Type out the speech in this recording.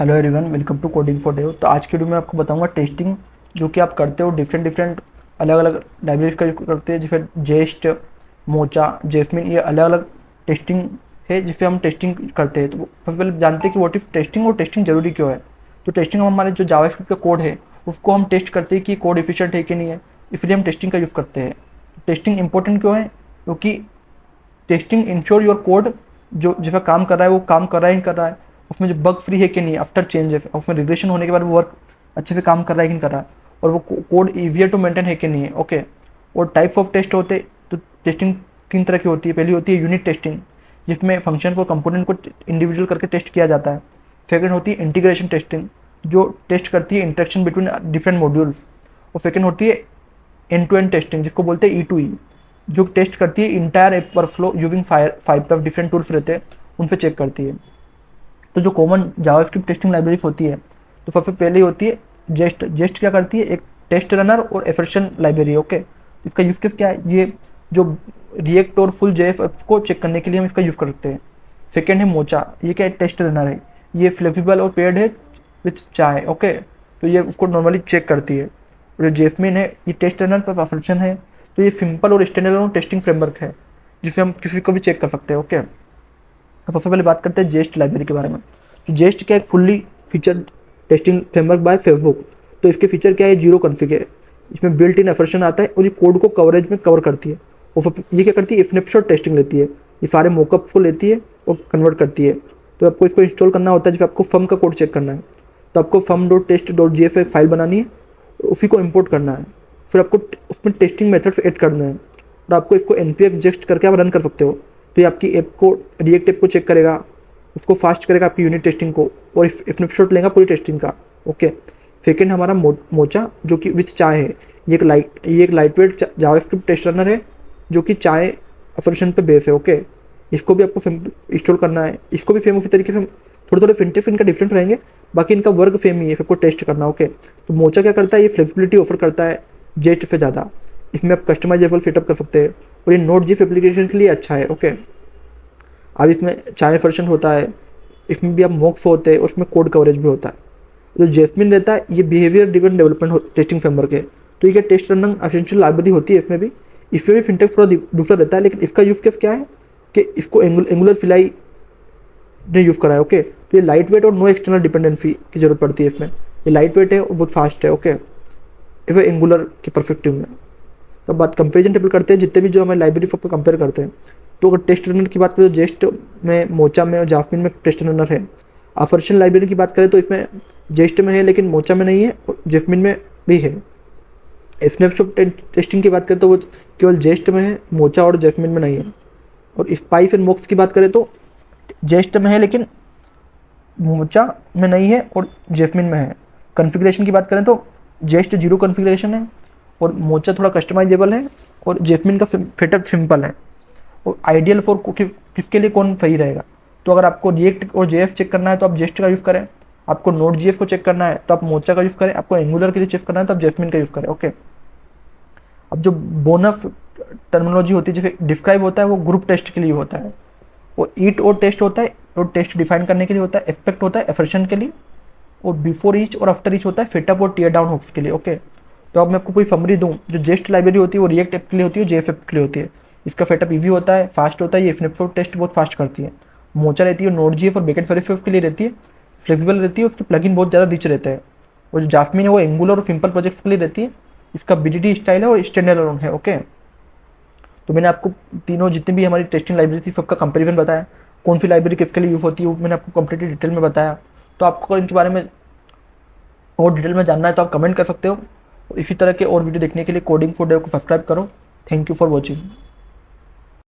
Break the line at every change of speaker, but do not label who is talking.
Hello everyone, welcome to coding for Dev. तो आज की वीडियो में आपको बताऊंगा टेस्टिंग जो कि आप करते हो डिफरेंट अलग अलग लाइब्रेरीज का यूज करते हैं, जैसे जेस्ट, मोचा, जेसमिन। ये अलग अलग टेस्टिंग है जिससे हम टेस्टिंग करते हैं। तो सबसे पहले जानते हैं कि व्हाट इफ टेस्टिंग और टेस्टिंग जरूरी क्यों है। तो टेस्टिंग हम हमारे जो जावास्क्रिप्ट का कोड है उसको हम टेस्ट करते हैं कि कोड एफिशिएंट है कि नहीं है, इसलिए हम टेस्टिंग का यूज़ करते हैं। टेस्टिंग इंपॉर्टेंट क्यों है? क्योंकि टेस्टिंग इंश्योर योर कोड जो जैसा काम कर रहा है वो काम कर रहा है, नहीं कर रहा है, उसमें जो बग फ्री है कि नहीं, आफ्टर चेंज है, उसमें रिग्रेशन होने के बाद वो वर्क अच्छे से काम कर रहा है कि नहीं कर रहा है, और वो कोड ईजियर टू मेंटेन है कि नहीं है। ओके। और टाइप्स ऑफ टेस्ट होते, तो टेस्टिंग तीन तरह की होती है। पहली होती है यूनिट टेस्टिंग, जिसमें फंक्शन और कंपोनेंट को इंडिविजुअल करके टेस्ट किया जाता है। सेकेंड होती है इंटीग्रेशन टेस्टिंग, जो टेस्ट करती है इंटरेक्शन बिटवीन डिफरेंट मॉड्यूल्स। और सेकेंड होती है एंड टू एंड टेस्टिंग, जिसको बोलते हैं E2E, जो टेस्ट करती है entire app workflow using 5 different tools रहते हैं, उनसे चेक करती है। तो जो कॉमन जावास्क्रिप्ट टेस्टिंग लाइब्रेरीज होती है, तो सबसे पहले होती है जेस्ट। जेस्ट क्या करती है? एक टेस्ट रनर और एफर्शन लाइब्रेरी। ओके। इसका यूज केस क्या है? ये जो रिएक्ट और फुल जेएफ को चेक करने के लिए हम इसका यूज़ करते हैं। सेकेंड है मोचा, ये क्या है? टेस्ट रनर है, ये फ्लेक्सिबल और पेड है विथ चाय। ओके। तो ये उसको नॉर्मली चेक करती है। और जो जेसमिन है, ये टेस्ट रनर पर एफर्शन है, तो ये सिंपल और स्टैंडर्ड टेस्टिंग फ्रेमवर्क है जिसे हम किसी को भी चेक कर सकते हैं। ओके। तो सबसे पहले बात करते हैं जेस्ट लाइब्रेरी के बारे में। तो जेस्ट क्या है? एक fully feature testing framework bye Facebook. तो इसके फीचर क्या है? जीरो कॉन्फिग है, इसमें बिल्ट इन एफर्शन आता है और ये कोड को कवरेज में कवर करती है। और फिर ये क्या करती है? स्नैपशॉट टेस्टिंग लेती है, ये सारे मॉकअप्स को लेती है और कन्वर्ट करती है। तो आपको इसको इंस्टॉल करना होता है जब आपको फर्म का कोड चेक करना है, तो आपको fum.test.jf एक फाइल बनानी है, उसी को इम्पोर्ट करना है। फिर आपको उसमें टेस्टिंग मेथड्स ऐड करना है और आपको इसको npx जेस्ट करके आप रन कर सकते हो। तो ये आपकी ऐप को, रिएक्ट ऐप को चेक करेगा, उसको फास्ट करेगा आपकी यूनिट टेस्टिंग को, और स्नैपशॉट लेगा पूरी टेस्टिंग का। ओके। सेकेंड हमारा मोचा, जो कि विथ चाय है। ये एक light weight JavaScript test runner है जो कि चाय एप्लीकेशन पे बेस है। ओके। इसको भी आपको इंस्टॉल करना है। इसको भी सेम उसी तरीके से थोड़े थोड़े फिनटेक्स इनका डिफरेंस रहेंगे, बाकी इनका वर्क सेम ही है, सबको टेस्ट करना। ओके। तो मोचा क्या करता है? ये फ्लेक्सिबिलिटी ऑफर करता है जेस्ट से ज़्यादा। इसमें आप कस्टमाइजेबल सेटअप कर सकते हैं और ये नोट जिस एप्लीकेशन के लिए अच्छा है। ओके। अब इसमें चाय वर्जन होता है, इसमें भी आप मॉक्स होते हैं और उसमें कोड कवरेज भी होता है। जो जेसमिन रहता है, ये behaviour driven development testing framework है। तो ये क्या टेस्ट रनिंग एसेंशियल लाइब्रेरी होती है इसमें भी फिनटेक्स थोड़ा दूसरा रहता है, लेकिन इसका यूज़ केस क्या है कि इसको एंगुलर फिलाई ने यूज़ करा है। ओके। तो ये लाइट वेट और नो एक्सटर्नल डिपेंडेंसी की जरूरत पड़ती है इसमें। ये लाइट वेट है और बहुत फास्ट है। ओके। इसे एंगुलर के परस्पेक्टिव में। तो बात कंपेरिजन टेबल करते हैं, जितने भी जो हमारे लाइब्रेरी सबको कंपेयर करते हैं। तो अगर टेस्ट रनर की बात करें तो जेस्ट में, मोचा में और जासमिन में टेस्ट रनर है। आफर्शन लाइब्रेरी की बात करें तो इसमें जेस्ट में है लेकिन मोचा में नहीं है, और जेसमिन में भी है। स्नैपशॉट टेस्टिंग की बात करें तो वो केवल जेस्ट में है, मोचा और जेसमिन में नहीं है। और स्पाइस एंड मॉक्स की बात करें तो जेस्ट में है लेकिन मोचा में नहीं है और जेसमिन में है। कॉन्फ़िगरेशन की बात करें तो जेस्ट जीरो कॉन्फ़िगरेशन है और मोचा थोड़ा कस्टमाइजेबल है और जेसमिन का सेटअप सिंपल है। और आइडियल फॉर किसके लिए कौन सही रहेगा? तो अगर आपको रिएक्ट और जेएफ चेक करना है तो आप जेस्ट का यूज़ करें, आपको नोट जीएफ को चेक करना है तो आप मोचा का यूज़ करें, आपको एंगुलर के लिए चेक करना है तो आप जेसमिन का यूज़ करें। ओके। अब जो बोनफ टर्मिनोलॉजी होती है, जैसे डिस्क्राइब होता है, वो ग्रुप टेस्ट के लिए होता है। वो ईट और टेस्ट होता है, और टेस्ट डिफाइन करने के लिए होता है। एक्सपेक्ट होता है एफर्शन के लिए, और बिफोर ईच और आफ्टर ईच होता है सेटअप और टीयर डाउन हुक्स के लिए। ओके। तो अब मैं आपको कोई समरी दूँ, जो जेस्ट लाइब्रेरी होती है वो रिएक्ट ऐप के लिए होती है, जेएफ ऐप के लिए होती है। इसका सेटअप ईजी होता है, फास्ट होता है, ये स्नैपशॉट टेस्ट बहुत फास्ट करती है। मोचा रहती है नोट जीएफ और बैकएंड सर्विस के लिए रहती है, फ्लेक्सिबल रहती है, उसके प्लगइन बहुत ज़्यादा रिच रहते हैं। और जो जासमिन है वो एंगुलर और सिंपल प्रोजेक्ट्स के लिए रहती है, इसका बीडीडी स्टाइल है और स्टैंडर्ड अलोन है। ओके। तो मैंने आपको तीनों जितनी भी हमारी टेस्टिंग लाइब्रेरी थी सबका कंपेरिजन बताया, कौन सी लाइब्रेरी किसके लिए यूज़ होती है वो मैंने आपको कंप्लीटली डिटेल में बताया। तो आपको इनके बारे में और डिटेल में जानना है तो आप कमेंट कर सकते हो। इसी तरह के और वीडियो देखने के लिए कोडिंग फॉर डेव को सब्सक्राइब करो। Thank you for watching.